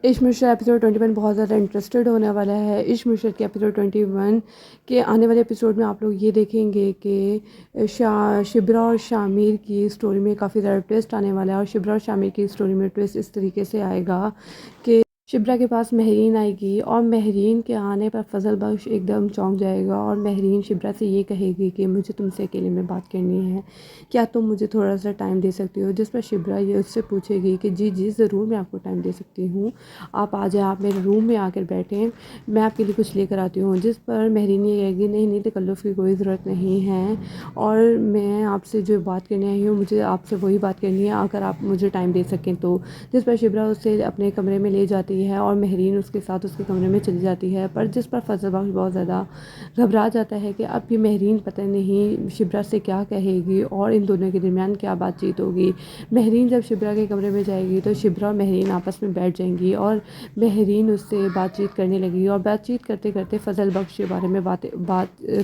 عشق مشرق ایپیسوڈ 21 بہت زیادہ انٹرسٹڈ ہونے والا ہے۔ عشق مشرق کے ایپیسوڈ 21 کے آنے والے ایپیسوڈ میں آپ لوگ یہ دیکھیں گے کہ شبرا اور شامیر کی سٹوری میں کافی زیادہ ٹویسٹ آنے والا ہے، اور شبرا اور شامیر کی سٹوری میں ٹویسٹ اس طریقے سے آئے گا کہ شبرا کے پاس مہرین آئے گی، اور مہرین کے آنے پر فضل بخش ایک دم چونک جائے گا، اور مہرین شبرا سے یہ کہے گی کہ مجھے تم سے اکیلے میں بات کرنی ہے، کیا تم مجھے تھوڑا سا ٹائم دے سکتی ہو؟ جس پر شبرا یہ اس سے پوچھے گی کہ جی جی ضرور میں آپ کو ٹائم دے سکتی ہوں، آپ آ جائیں، آپ میرے روم میں آ کر بیٹھیں، میں آپ کے لیے کچھ لے کر آتی ہوں۔ جس پر مہرین یہ کہے گی نہیں نہیں، تکلف کی کوئی ضرورت نہیں ہے، اور میں آپ سے جو بات کرنے آئی ہوں مجھے آپ سے وہی بات کرنی ہے، اگر آپ مجھے ٹائم دے سکیں تو۔ جس پر شبرا اسے اپنے کمرے میں لے جاتی ہے، اور مہرین اس کے ساتھ اس کے کمرے میں چلی جاتی ہے، پر جس پر فضل بخش بہت زیادہ گھبرا جاتا ہے کہ اب یہ مہرین پتہ نہیں شبرا سے کیا کہے گی، اور ان دونوں کے درمیان کیا بات چیت ہوگی۔ مہرین جب شبرا کے کمرے میں جائے گی تو شبرا اور مہرین آپس میں بیٹھ جائیں گی، اور مہرین اس سے بات چیت کرنے لگے گی، اور بات چیت کرتے کرتے فضل بخش کے بارے میں بات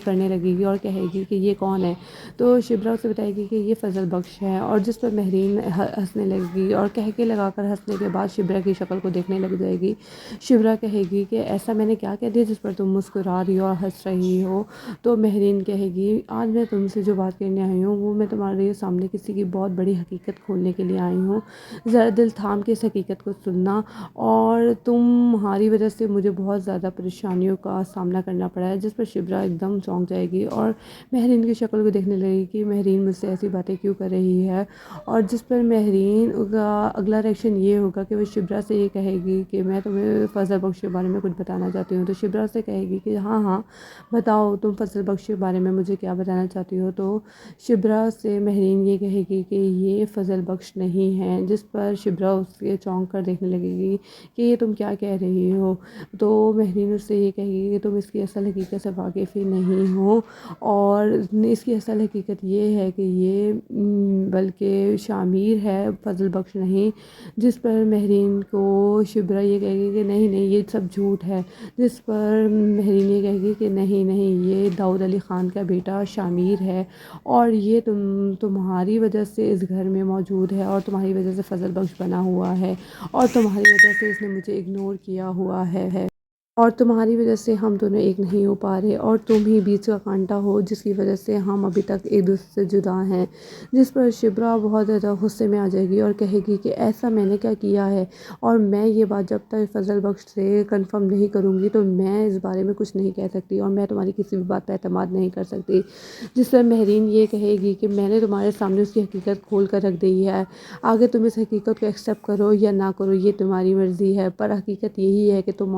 کرنے لگے گی، اور کہے گی کہ یہ کون ہے؟ تو شبرا اسے بتائے گی کہ یہ فضل بخش ہے، اور جس پر مہرین ہنسنے لگے گی، اور کہہ لگا کر ہنسنے کے بعد شبرا کی شکل کو دیکھنے لگ جائے گی۔ شبرا کہے گی کہ ایسا میں نے کیا کہہ دیا جس پر تم مسکرا رہی ہو اور ہنس رہی ہو؟ تو مہرین کہے گی آج میں تم سے جو بات کرنے آئی ہوں وہ میں تمہارے سامنے کسی کی بہت بڑی حقیقت کھولنے کے لیے آئی ہوں، ذرا دل تھام کے اس حقیقت کو سننا، اور تمہاری وجہ سے مجھے بہت زیادہ پریشانیوں کا سامنا کرنا پڑا ہے۔ جس پر شبرا ایک دم چونک جائے گی، اور مہرین کی شکل کو دیکھنے لگے گی کہ مہرین مجھ سے ایسی باتیں کیوں کر رہی ہے، اور جس پر مہرین کا اگلا ریئیکشن یہ ہوگا کہ وہ شبرا سے یہ کہے گی کہ میں تمہیں فضل بخش کے بارے میں کچھ بتانا چاہتی ہوں۔ تو شبرا سے کہے گی کہ ہاں ہاں بتاؤ، تم فضل بخش کے بارے میں مجھے کیا بتانا چاہتی ہو؟ تو شبرا سے مہرین یہ کہے گی کہ یہ فضل بخش نہیں ہے، جس پر شبرا اس کے چونک کر دیکھنے لگے گی کہ یہ تم کیا کہہ رہی ہو؟ تو مہرین اس سے یہ کہے گی کہ تم اس کی اصل حقیقت سے واقف ہی نہیں ہو، اور اس کی اصل حقیقت یہ ہے کہ یہ بلکہ شامیر ہے، فضل بخش نہیں۔ جس پر مہرین کو شبرا یہ کہے گی کہ نہیں نہیں یہ سب جھوٹ ہے، جس پر مہرین یہ کہے گی کہ نہیں نہیں یہ داؤد علی خان کا بیٹا شامیر ہے، اور یہ تمہاری وجہ سے اس گھر میں موجود ہے، اور تمہاری وجہ سے فضل بخش بنا ہوا ہے، اور تمہاری وجہ سے اس نے مجھے اگنور کیا ہوا ہے، اور تمہاری وجہ سے ہم دونوں ایک نہیں ہو پا رہے، اور تم ہی بیچ کا کانٹا ہو جس کی وجہ سے ہم ابھی تک ایک دوسرے سے جدا ہیں۔ جس پر شبرا بہت زیادہ غصے میں آ جائے گی، اور کہے گی کہ ایسا میں نے کیا کیا ہے، اور میں یہ بات جب تک فضل بخش سے کنفرم نہیں کروں گی تو میں اس بارے میں کچھ نہیں کہہ سکتی، اور میں تمہاری کسی بھی بات پہ اعتماد نہیں کر سکتی۔ جس پر مہرین یہ کہے گی کہ میں نے تمہارے سامنے اس کی حقیقت کھول کر رکھ دی ہے، آگے تم اس حقیقت کو ایکسیپٹ کرو یا نہ کرو یہ تمہاری مرضی ہے، پر حقیقت یہی ہے کہ تم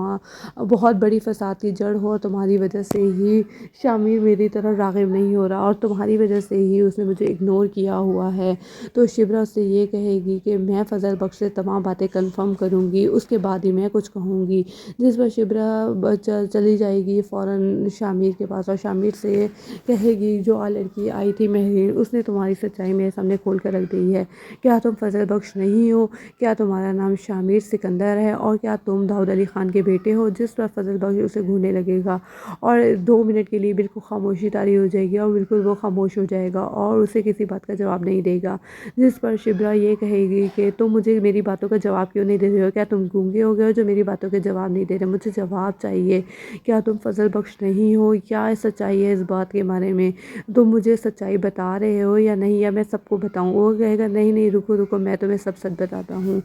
بہت بڑی فساد کی جڑ ہو، اور تمہاری وجہ سے ہی شامیر میری طرح راغب نہیں ہو رہا، اور تمہاری وجہ سے ہی اس نے مجھے اگنور کیا ہوا ہے۔ تو شبرا سے یہ کہے گی کہ میں فضل بخش سے تمام باتیں کنفرم کروں گی، اس کے بعد ہی میں کچھ کہوں گی۔ جس پر شبرا چلی جائے گی فوراً شامیر کے پاس، اور شامیر سے کہے گی جو لڑکی آئی تھی مہرین، اس نے تمہاری سچائی میرے سامنے کھول کر رکھ دی ہے، کیا تم فضل بخش نہیں ہو؟ کیا تمہارا نام شامیر سکندر ہے؟ اور کیا تم داؤد علی خان کے بیٹے ہو؟ جس پر فضل بخش اسے گھورنے لگے گا، اور 2 منٹ کے لیے بالکل خاموشی طاری ہو جائے گی، اور بالکل وہ خاموش ہو جائے گا، اور اسے کسی بات کا جواب نہیں دے گا۔ جس پر شبرا یہ کہے گی کہ تم مجھے میری باتوں کا جواب کیوں نہیں دے رہے ہو؟ کیا تم گونگے ہو گئے ہو جو میری باتوں کے جواب نہیں دے رہے؟ مجھے جواب چاہیے، کیا تم فضل بخش نہیں ہو؟ کیا سچائی ہے اس بات کے بارے میں؟ تم مجھے سچائی بتا رہے ہو یا نہیں، یا میں سب کو بتاؤں؟ وہ کہے گا نہیں نہیں رکو رکو میں تمہیں سب سچ بتاتا ہوں۔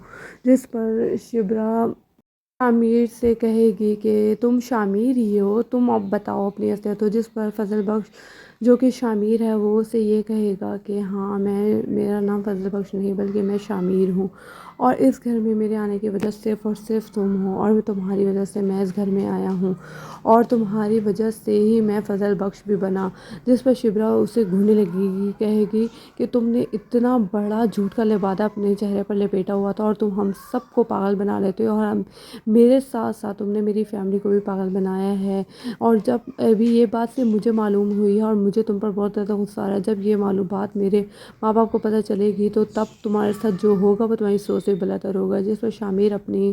جس پر شبرا شامیر سے کہے گی کہ تم شامیر ہی ہو، تم اب بتاؤ اپنی اصلیت ہو۔ جس پر فضل بخش جو کہ شامیر ہے وہ اسے یہ کہے گا کہ ہاں میرا نام فضل بخش نہیں بلکہ میں شامیر ہوں، اور اس گھر میں میرے آنے کی وجہ صرف اور صرف تم ہو، اور تمہاری وجہ سے میں اس گھر میں آیا ہوں، اور تمہاری وجہ سے ہی میں فضل بخش بھی بنا۔ جس پر شبرا اسے گھورنے لگے گی، کہے گی کہ تم نے اتنا بڑا جھوٹ کا لبادہ اپنے چہرے پر لپیٹا ہوا تھا، اور تم ہم سب کو پاگل بنا لیتے ہو، اور میرے ساتھ ساتھ تم نے میری فیملی کو بھی پاگل بنایا ہے، اور جب ابھی یہ بات سے مجھے معلوم ہوئی ہے اور مجھے تم پر بہت زیادہ غصہ آ رہا ہے، جب یہ معلومات میرے ماں باپ کو پتہ چلے گی تو تب تمہارے ساتھ جو ہوگا وہ تمہاری سوچ سے بلاتر ہوگا، جس پر شامر اپنی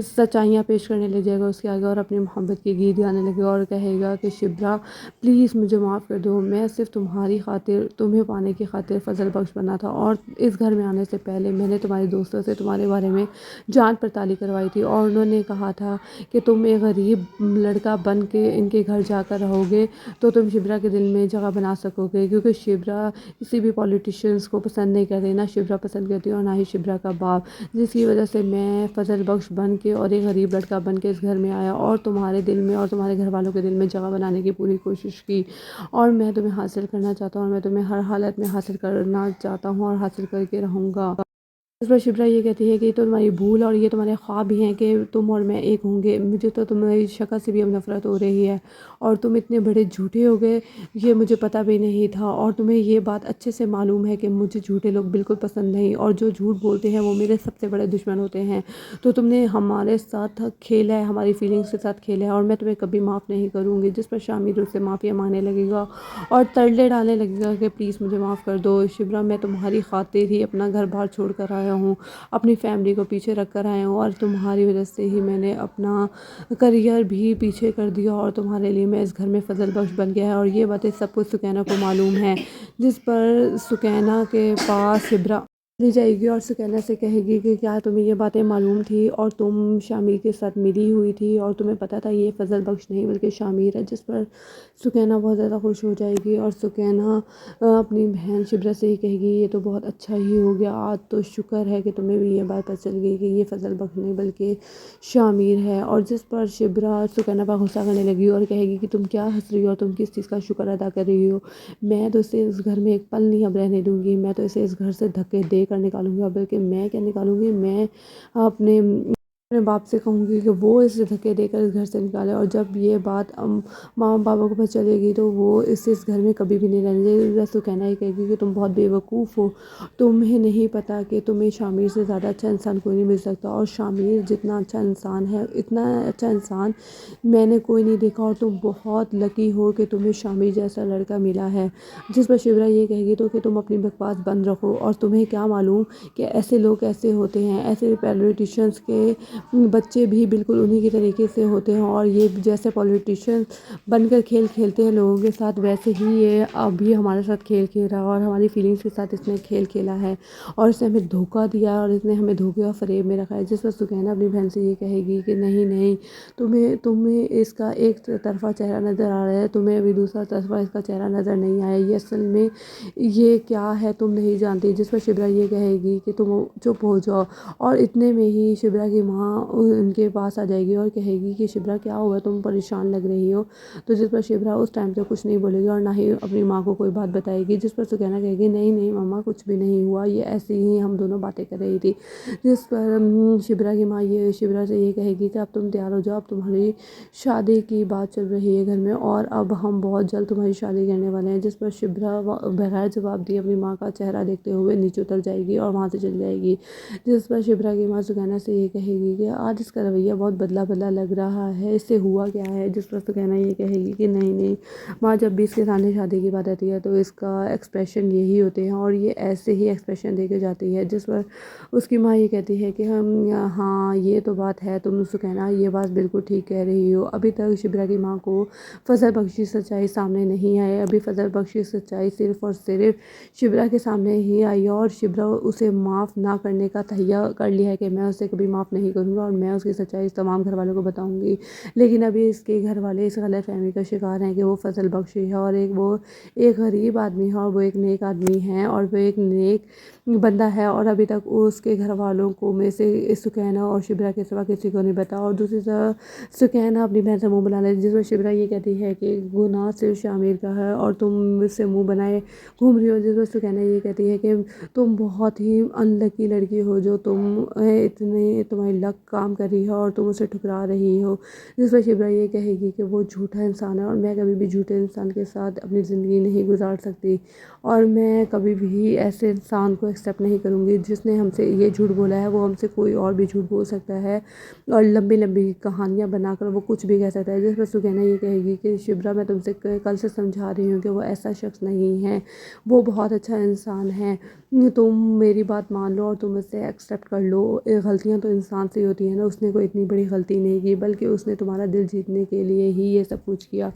سچائیاں پیش کرنے لگ جائے گا اس کے آگے اور اپنی محبت کے گیت گانے لگے گا اور کہے گا کہ شبرا پلیز مجھے معاف کر دو، میں صرف تمہاری خاطر، تمہیں پانے کی خاطر فضل بخش بنا تھا، اور اس گھر میں آنے سے پہلے میں نے تمہارے دوستوں سے تمہارے بارے میں جان پڑتالی کروائی تھی اور انہوں نے کہا تھا کہ تم ایک غریب لڑکا بن کے ان کے گھر جا کر رہو گے تو تم شبرا کے دل میں جگہ بنا سکو گے، کیونکہ شبرا کسی بھی پولیٹیشینس کو پسند نہیں کرتی، نہ شبرا پسند کرتی اور نہ ہی شبرا کا باپ، جس کی وجہ سے میں فضل بخش بن کے اور ایک غریب لڑکا بن کے اس گھر میں آیا اور تمہارے دل میں اور تمہارے گھر والوں کے دل میں جگہ بنانے کی پوری کوشش کی، اور میں تمہیں حاصل کرنا چاہتا ہوں اور میں تمہیں ہر حالت میں حاصل کرنا چاہتا ہوں اور حاصل کر کے رہوں گا۔ اس پر شبرا یہ کہتی ہے کہ یہ تو تمہاری بھول اور یہ تمہارے خواب ہی ہیں کہ تم اور میں ایک ہوں گے، مجھے تو تمہاری شکل سے بھی اب نفرت ہو رہی ہے اور تم اتنے بڑے جھوٹے ہو گئے، یہ مجھے پتہ بھی نہیں تھا، اور تمہیں یہ بات اچھے سے معلوم ہے کہ مجھے جھوٹے لوگ بالکل پسند نہیں، اور جو جھوٹ بولتے ہیں وہ میرے سب سے بڑے دشمن ہوتے ہیں، تو تم نے ہمارے ساتھ کھیلا ہے، ہماری فیلنگس کے ساتھ کھیلا ہے اور میں تمہیں کبھی معاف نہیں کروں گی۔ جس پر شامر اس سے معافی مانگنے لگے گا اور ترلے ڈالنے لگے گا کہ پلیز مجھے معاف کر دو شبرا، میں تمہاری خاطر ہی اپنا گھر بار چھوڑ کر آیا ہوں، اپنی فیملی کو پیچھے رکھ کر آیا ہوں، اور تمہاری وجہ سے ہی میں نے اپنا کریئر بھی پیچھے کر دیا اور تمہارے لیے میں اس گھر میں فضل بخش بن گیا ہے، اور یہ باتیں سب کچھ سکینہ کو معلوم ہے۔ جس پر سکینہ کے پاس شبرا لی جائے گی اور سکینہ سے کہے گی کہ کیا تمہیں یہ باتیں معلوم تھی اور تم شامر کے ساتھ ملی ہوئی تھی اور تمہیں پتہ تھا یہ فضل بخش نہیں بلکہ شامر ہے۔ جس پر سکینہ بہت زیادہ خوش ہو جائے گی اور سکینہ اپنی بہن شبرا سے ہی کہے گی یہ تو بہت اچھا ہی ہو گیا، آج تو شکر ہے کہ تمہیں بھی یہ بات پتہ چل گئی کہ یہ فضل بخش نہیں بلکہ شامر ہے، اور جس پر شبرا سکینہ پر غصہ کرنے لگی اور کہے گی کہ تم کیا ہنس رہی ہو اور تم کس چیز کا شکر ادا کر رہی ہو، میں تو اسے اس گھر میں ایک پل نہیں اب رہنے دوں گی، میں تو اسے اس گھر سے دھکے دے کر نکالوں گی، اور بلکہ میں کیا نکالوں گی، میں اپنے باپ سے کہوں گی کہ وہ اسے دھکے دے کر اس گھر سے نکالے، اور جب یہ بات ماں بابا کو پتہ چلے گی تو وہ اس گھر میں کبھی بھی نہیں رہنے دے گی۔ تو کہنا ہی کہے گی کہ تم بہت بیوقوف ہو، تمہیں نہیں پتہ کہ تمہیں شامر سے زیادہ اچھا انسان کوئی نہیں مل سکتا، اور شامر جتنا اچھا انسان ہے اتنا اچھا انسان میں نے کوئی نہیں دیکھا، اور تم بہت لکی ہو کہ تمہیں شامر جیسا لڑکا ملا ہے۔ جس پر شبرا یہ کہے گی تو کہ تم اپنی بکواس بند رکھو، اور تمہیں کیا معلوم کہ ایسے لوگ ایسے ہوتے ہیں، ایسے پولیٹیشینس کے بچے بھی بالکل انہی کے طریقے سے ہوتے ہیں، اور یہ جیسے پولیٹیشین بن کر کھیل کھیلتے ہیں لوگوں کے ساتھ ویسے ہی یہ ابھی ہمارے ساتھ کھیل کھیل رہا ہے، اور ہماری فیلنگس کے ساتھ اس نے کھیل کھیلا ہے اور اس نے ہمیں دھوکہ دیا اور اس نے ہمیں دھوکے اور فریب میں رکھا ہے۔ جس پر سکینہ اپنی بہن سے یہ کہے گی کہ نہیں تمہیں اس کا ایک طرفہ چہرہ نظر آ رہا ہے، تمہیں ابھی دوسرا طرفہ اس کا چہرہ نظر نہیں آیا، یہ اصل میں یہ کیا ہے تم نہیں جانتی۔ جس پر شبرا یہ کہے گی کہ تم چپ ہو جاؤ، اور اتنے میں ہی شبرا کی ماں ان کے پاس آ جائے گی اور کہے گی کہ شبرا کیا ہوا، تم پریشان لگ رہی ہو، تو جس پر شبرا اس ٹائم سے کچھ نہیں بولے گی اور نہ ہی اپنی ماں کو کوئی بات بتائے گی۔ جس پر سکینہ کہے گی نہیں ماما کچھ بھی نہیں ہوا، یہ ایسے ہی ہم دونوں باتیں کر رہی تھی۔ جس پر شبرا کی ماں یہ شبرا سے یہ کہے گی کہ اب تم تیار ہو جاؤ، اب تمہاری شادی کی بات چل رہی ہے گھر میں اور اب ہم بہت جلد تمہاری شادی کرنے والے ہیں۔ جس پر شبرا بغیر جواب دیے اپنی ماں کا چہرہ دیکھتے ہوئے نیچے اتر جائے گی اور وہاں سے چلی جائے گی۔ جس پر شبرا کی ماں سکینہ سے یہ کہے گی کہ آج اس کا رویہ بہت بدلا لگ رہا ہے، اس سے ہوا کیا ہے۔ جس پر سکینہ یہ کہے گی کہ نہیں ماں، جب بھی اس کے سامنے شادی کی بات آتی ہے تو اس کا ایکسپریشن یہی ہوتے ہیں اور یہ ایسے ہی ایکسپریشن دے کے جاتی ہے۔ جس پر اس کی ماں یہ کہتی ہے کہ ہاں یہ تو بات ہے، تم سکینہ یہ بات بالکل ٹھیک کہہ رہی ہو، ابھی تک شبرا کی ماں کو فضل بخش کی سچائی سامنے نہیں آئی، ابھی فضل بخش کی سچائی صرف اور صرف شبرا کے سامنے ہی آئی اور شبرا اسے معاف نہ کرنے کا تہیہ کر لیا ہے کہ میں اسے کبھی معاف نہیں کروں گا اور میں اس کی سچائی تمام گھر والوں کو بتاؤں گی، لیکن ابھی اس کے گھر والے اس غلط فہمی کا شکار ہیں کہ وہ فضل بخش ہے اور وہ ایک غریب آدمی ہے اور وہ ایک نیک آدمی ہے اور وہ ایک نیک بندہ ہے، اور ابھی تک اس کے گھر والوں کو میں سے سکینہ اور شبرا کے سوا کسی کو نہیں پتا۔ اور دوسری طرف سکینہ اپنی بہن سے منہ بنا لیتی ہے، جس میں شبرا یہ کہتی ہے کہ گناہ صرف شامر کا ہے اور تم مجھ سے منہ بنائے گھوم رہی ہو۔ جس میں سکینہ یہ کہتی ہے کہ تم بہت ہی ان لکی لڑکی ہو جو تمہیں تمہاری لک کام کر رہی ہے اور تم اسے ٹھکرا رہی ہو، جس پر شبرا یہ کہے گی کہ وہ جھوٹا انسان ہے اور میں کبھی بھی جھوٹے انسان کے ساتھ اپنی زندگی نہیں گزار سکتی، اور میں کبھی بھی ایسے انسان کو ایکسیپٹ نہیں کروں گی جس نے ہم سے یہ جھوٹ بولا ہے، وہ ہم سے کوئی اور بھی جھوٹ بول سکتا ہے اور لمبی لمبی کہانیاں بنا کر وہ کچھ بھی کہہ سکتا ہے، جس پر سکینہ یہ کہے گی کہ شبرا میں تم سے کل سے سمجھا رہی ہوں کہ وہ ایسا شخص نہیں ہے، وہ بہت اچھا انسان ہے، تم میری بات مان لو اور تم اسے ایکسیپٹ کر لو، غلطیاں تو انسان سے ہوتی ہیں نا، اس نے کوئی اتنی بڑی غلطی نہیں کی بلکہ اس نے تمہارا دل جیتنے کے لیے ہی یہ سب کچھ کیا،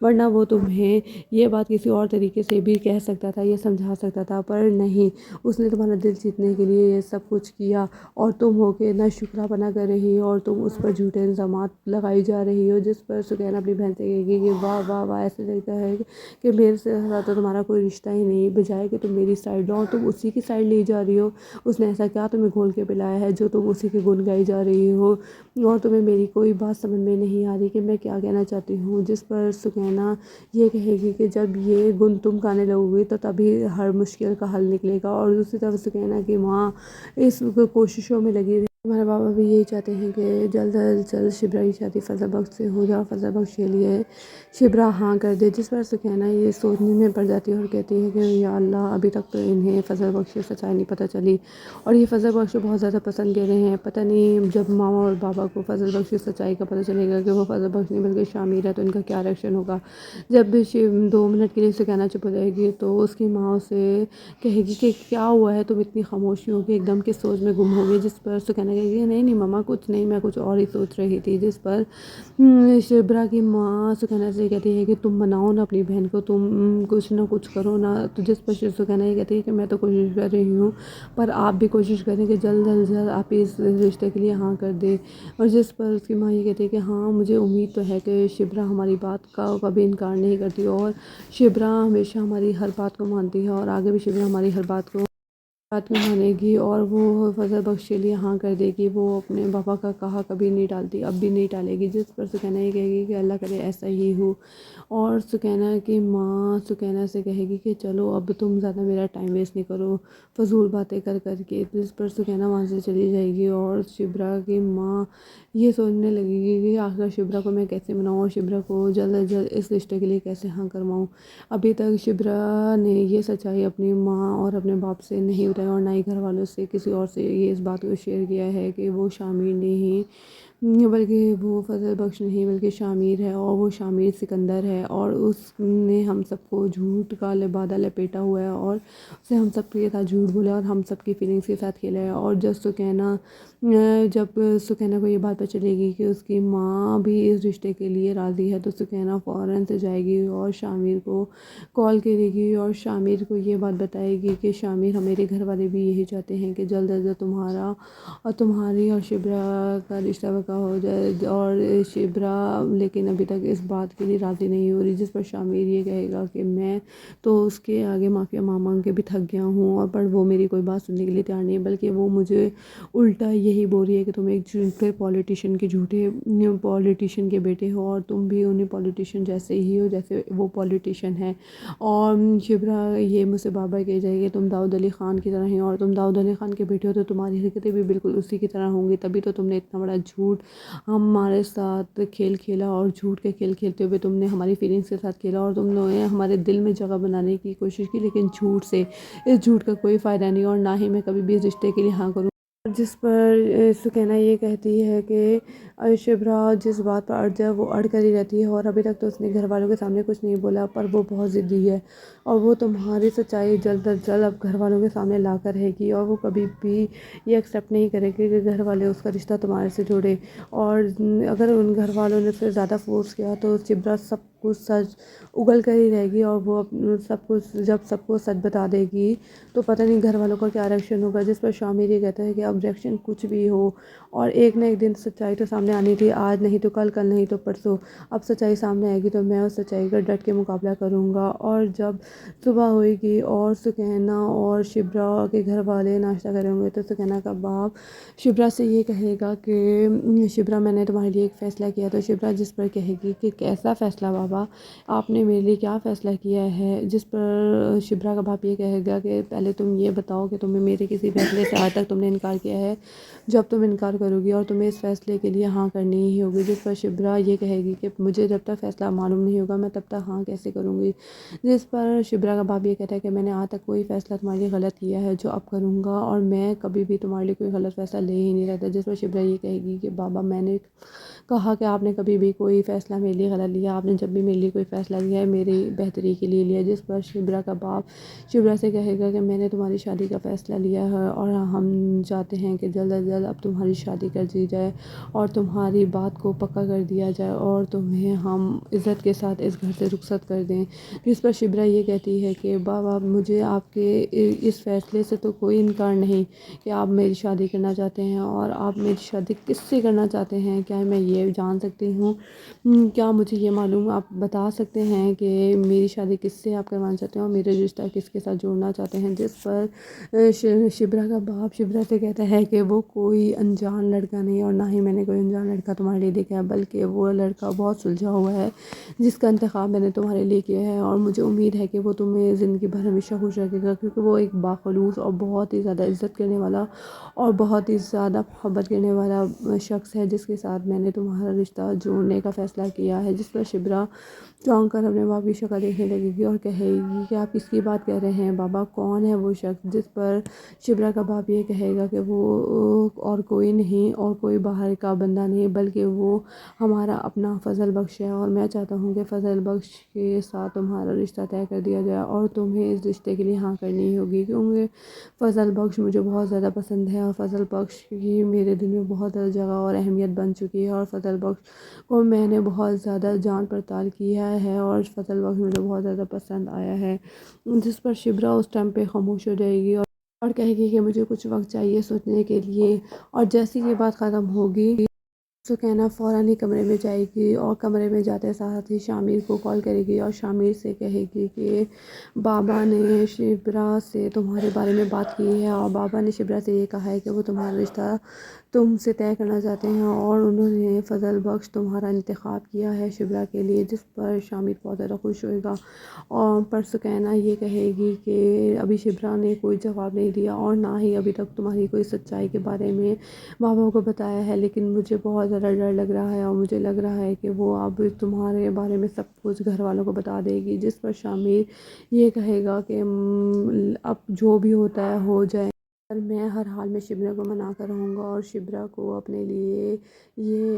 ورنہ وہ تمہیں یہ بات کسی اور طریقے سے بھی کہہ سکتا تھا، یہ سمجھا سکتا تھا، پر نہیں، اس نے تمہارا دل جیتنے کے لیے یہ سب کچھ کیا، اور تم ہو کے نہ شکرہ بنا کر رہی ہو اور تم اس پر جھوٹے الزامات لگائی جا رہی ہو، جس پر سکینہ اپنی بہن سے کہے گی کہ واہ واہ واہ، ایسے لگتا ہے کہ میرے سے تو تمہارا کوئی رشتہ ہی نہیں، بجائے کہ تم میری سائڈ لو اور تم اسی کی سائڈ لی جا رہی ہو، اس نے ایسا کیا تمہیں گھول کے پلایا ہے جو تم اسی کے گن گائی جا رہی ہو، اور تمہیں میری کوئی بات سمجھ میں نہیں آ رہی کہ میں کیا کہنا چاہتی ہوں، جس پر سکینہ یہ کہے گی کہ جب یہ گن تم گانے لگو گی تو تبھی ہر مشکل کا حل نکلے گا، اور دوسری طرف سکینہ کی ماں اس کوششوں میں لگی ہوئی، ہمارے بابا بھی یہی چاہتے ہیں کہ جلد از جلد شبرا کی شادی فضل بخش سے ہو جائے اور فضل بخش کے لیے شبرا ہاں کر دے، جس پر سکینہ یہ سوچنے میں پڑ جاتی ہے اور کہتی ہے کہ یا اللہ، ابھی تک تو انہیں فضل بخش کی سچائی نہیں پتہ چلی، اور یہ فضل بخش کو بہت زیادہ پسند کر رہے ہیں، پتہ نہیں جب ماما اور بابا کو فضل بخش کی سچائی کا پتہ چلے گا کہ وہ فضل بخش نہیں بلکہ شامیر ہے تو ان کا کیا ریئیکشن ہوگا۔ جب بھی 2 منٹ کے لیے سکینہ چپ ہو جائے گی تو اس کی ماں اسے کہے گی کہ کیا ہوا ہے، تم اتنی خاموشی ہو گئی، ایک دم کس سوچ میں گم ہو گئی، جس پر سکینہ کہے گی نہیں نہیں ماما کچھ نہیں، میں کچھ اور ہی سوچ رہی تھی، جس پر شبرا کی ماں سکینہ سے کہتی ہے کہ تم مناؤ نا اپنی بہن کو، تم کچھ نہ کچھ کرو نا، تو جس پر سکینہ یہ کہتی ہے کہ میں تو کوشش کر رہی ہوں، پر آپ بھی کوشش کریں کہ جلد از جلد آپ اس رشتے کے لیے ہاں کر دیں، اور جس پر اس کی ماں یہ کہتی ہے کہ ہاں مجھے امید تو ہے کہ شبرا ہماری بات کا کبھی انکار نہیں کرتی، اور شبرا ہمیشہ ہماری ہر بات کو مانتی ہے اور آگے بھی شبرا ہماری ہر بات میں مانے گی، اور وہ فضل بخش کے لیے ہاں کر دے گی، وہ اپنے بابا کا کہا کبھی نہیں ٹالتی، اب بھی نہیں ٹالے گی، جس پر سکینہ یہ کہے گی کہ اللہ کرے ایسا ہی ہو، اور سکینہ کی ماں سکینہ سے کہے گی کہ چلو اب تم زیادہ میرا ٹائم ویسٹ نہیں کرو فضول باتیں کر کر کے، جس پر سکینہ وہاں سے چلی جائے گی، اور شبرا کی ماں یہ سوچنے لگے گی کہ آخر شبرا کو میں کیسے مناؤں اور شبرا کو جلد از جلد اس رشتے کے لیے کیسے ہاں کرواؤں، ابھی تک شبرا نے یہ سچائی اپنی ماں اور اپنے باپ سے نہیں بتائی اور نہ ہی گھر والوں سے کسی اور سے یہ اس بات کو شیئر کیا ہے کہ وہ شامیر نہیں بلکہ وہ فضل بخش نہیں بلکہ شامیر ہے، اور وہ شامیر سکندر ہے، اور اس نے ہم سب کو جھوٹ کا لبادہ لپیٹا ہوا ہے اور اسے ہم سب کے ساتھ جھوٹ بولا اور ہم سب کی فیلنگس کے ساتھ کھیلا ہے، اور جب سکینہ کو یہ بات پتہ چلے گی کہ اس کی ماں بھی اس رشتے کے لیے راضی ہے تو سکینہ فوراً سے جائے گی اور شامیر کو کال کرے گی اور شامیر کو یہ بات بتائے گی کہ شامیر میرے گھر والے بھی یہی چاہتے ہیں کہ جلد از جلد تمہاری اور شبرا کا رشتہ برقرار ہو جائے، اور شبرا لیکن ابھی تک اس بات کے لیے راضی نہیں ہو رہی، جس پر شامیر یہ کہے گا کہ میں تو اس کے آگے معافیا مانگ کے بھی تھک گیا ہوں، اور پر وہ میری کوئی بات سننے کے لیے تیار نہیں ہے بلکہ وہ مجھے الٹا یہی بول رہی ہے کہ تم ایک جھوٹے پولیٹیشین کے بیٹے ہو اور تم بھی انہیں پولیٹیشین جیسے ہی ہو جیسے وہ پولیٹیشین ہے، اور شبرا یہ مجھ سے بار بار کہی جائے گی تم داؤد علی خان کی طرح ہیں اور تم داؤد علی خان کے بیٹے ہو تو تمہاری حرکتیں بھی بالکل اسی کی طرح ہوں گی، تبھی تو تم نے اتنا بڑا جھوٹ ہمارے ساتھ کھیل کھیلا، اور جھوٹ کے کھیل کھیلتے ہوئے تم نے ہماری فیلنگس کے ساتھ کھیلا اور تم نے ہمارے دل میں جگہ بنانے کی کوشش کی، لیکن جھوٹ سے اس جھوٹ کا کوئی فائدہ نہیں، اور نہ ہی میں کبھی بھی اس رشتے کے لیے ہاں کروں، جس پر سکینہ یہ کہتی ہے کہ شبرا جس بات پر اڑ جائے وہ اڑ کر ہی رہتی ہے، اور ابھی تک تو اس نے گھر والوں کے سامنے کچھ نہیں بولا پر وہ بہت ضدی ہے، اور وہ تمہاری سچائی جلد از جلد اب گھر والوں کے سامنے لا کر رہے گی، اور وہ کبھی بھی یہ ایکسیپٹ نہیں کرے گی کہ گھر والے اس کا رشتہ تمہارے سے جوڑے، اور اگر ان گھر والوں نے اسے زیادہ فورس کیا تو شبرا سب کچھ سچ اگل کر ہی رہے گی، اور وہ جب سب کو سچ بتا دے گی تو پتہ نہیں گھر والوں کا کیا ریئیکشن ہوگا، جس پر شامیر یہ کہتا ہے کہ اب ریئیکشن کچھ بھی ہو اور ایک نہ ایک دن سچائی تو سامنے آنی تھی، آج نہیں تو کل نہیں تو پرسوں، اب سچائی سامنے آئے گی تو میں اس سچائی کا ڈٹ کے مقابلہ کروں گا، اور جب صبح ہوئے گی اور سکینہ اور شبرا کے گھر والے ناشتہ کریں گے تو سکینہ کا باپ شبرا سے یہ کہے گا کہ شبرا میں نے تمہارے لیے ایک فیصلہ کیا، تو شبرا جس پر کہے گی کہ کیسا فیصلہ بابا، آپ نے میرے لیے کیا فیصلہ کیا ہے، جس پر شبرا کا باپ یہ کہے گا کہ پہلے تم یہ بتاؤ کہ تمہیں میرے کسی فیصلے سے آج تک تم نے انکار کیا ہے جب تم انکار کرو گی اور تمہیں اس فیصلے کے لیے ہاں کرنی ہی ہوگی، جس پر شبرا یہ کہے گی کہ مجھے جب تک فیصلہ معلوم نہیں ہوگا میں تب تک ہاں کیسے کروں گی، جس پر شبرا کا باپ یہ کہتا ہے کہ میں نے آج تک کوئی فیصلہ تمہارے لیے غلط کیا ہے جو اب کروں گا، اور میں کبھی بھی تمہارے لیے کوئی غلط فیصلہ لے ہی نہیں رہتا، جس پر شبرا یہ کہے گی کہ بابا میں نے کہا کہ آپ نے کبھی بھی کوئی فیصلہ میرے لیے غلط لیا، آپ نے جب بھی میرے لیے کوئی فیصلہ لیا ہے میری بہتری کے لیے لیا، جس پر شبرا کا باپ شبرا سے کہے گا کہ میں نے تمہاری شادی کا فیصلہ لیا ہے اور ہم چاہتے ہیں کہ جلد از جلد اب تمہاری شادی کر دی جائے اور تمہاری بات کو پکا کر دیا جائے اور تمہیں ہم عزت کے ساتھ اس گھر سے رخصت کر دیں، جس پر شبرا یہ کہتی ہے کہ بابا مجھے آپ کے اس فیصلے سے تو کوئی انکار نہیں کہ آپ میری شادی کرنا چاہتے ہیں، اور آپ میری شادی کس سے کرنا چاہتے ہیں کیا میں یہ جان سکتی ہوں؟ کیا مجھے یہ معلوم آپ بتا سکتے ہیں کہ میری شادی کس سے آپ کروانا چاہتے ہیں اور میرا رشتہ کس کے ساتھ جوڑنا چاہتے ہیں، جس پر شبرا کا باپ شبرا سے کہتا ہے کہ وہ کوئی انجان لڑکا نہیں اور نہ ہی میں نے کوئی انجان لڑکا تمہارے لیے دیکھا ہے، بلکہ وہ لڑکا بہت سلجھا ہوا ہے جس کا انتخاب میں نے تمہارے لیے کیا ہے، اور مجھے امید ہے کہ وہ تمہیں زندگی بھر ہمیشہ خوش رکھے گا، کیونکہ وہ ایک باخلوص اور بہت ہی زیادہ عزت کرنے والا اور بہت ہی زیادہ محبت کرنے والا شخص ہے جس کے ساتھ میں نے تمہارا رشتہ جوڑنے کا فیصلہ کیا ہے، جس پر شبرا چونک کر اپنے باپ کی شکل دیکھنے لگے گی اور کہے گی کہ آپ کس کی بات کر رہے ہیں بابا، کون ہے وہ شخص؟ جس پر شبرا کا باپ یہ کہے گا کہ وہ اور کوئی نہیں اور کوئی باہر کا بندہ نہیں بلکہ وہ ہمارا اپنا فضل بخش ہے، اور میں چاہتا ہوں کہ فضل بخش کے ساتھ تمہارا رشتہ طے کر دیا جائے اور تمہیں اس رشتے کے لیے ہاں کرنی ہوگی، کیونکہ فضل بخش مجھے بہت زیادہ پسند ہے اور فضل بخش کی میرے دل میں بہت زیادہ جگہ اور اہمیت بن چکی ہے، اور فضل بخش کو میں نے بہت زیادہ جان پڑتال کیا ہے اور فضل بخش مجھے بہت زیادہ پسند آیا ہے، جس پر شبرا اس ٹائم پہ خاموش ہو جائے گی اور کہے گی کہ مجھے کچھ وقت چاہیے سوچنے کے لیے، اور جیسی یہ بات ختم ہوگی سکینہ فوراً ہی کمرے میں جائے گی اور کمرے میں جاتے ساتھ ہی شامر کو کال کرے گی اور شامر سے کہے گی کہ بابا نے شبرا سے تمہارے بارے میں بات کی ہے اور بابا نے شبرا سے یہ کہا ہے کہ وہ تمہارا رشتہ تم سے طے کرنا چاہتے ہیں اور انہوں نے فضل بخش تمہارا انتخاب کیا ہے شبرا کے لیے، جس پر شامر بہت زیادہ خوش ہوئے گا، اور پر سکینہ یہ کہے گی کہ ابھی شبرا نے کوئی جواب نہیں دیا اور نہ ہی ابھی تک تمہاری کوئی سچائی کے بارے میں بابا کو بتایا ہے، لیکن مجھے بہت زیادہ ڈر لگ رہا ہے اور مجھے لگ رہا ہے کہ وہ اب تمہارے بارے میں سب کچھ گھر والوں کو بتا دے گی، جس پر شامر یہ کہے گا کہ اب جو بھی ہوتا ہے ہو جائے، پر میں ہر حال میں شبرا کو منا کر رہوں گا اور شبرا کو اپنے لیے یہ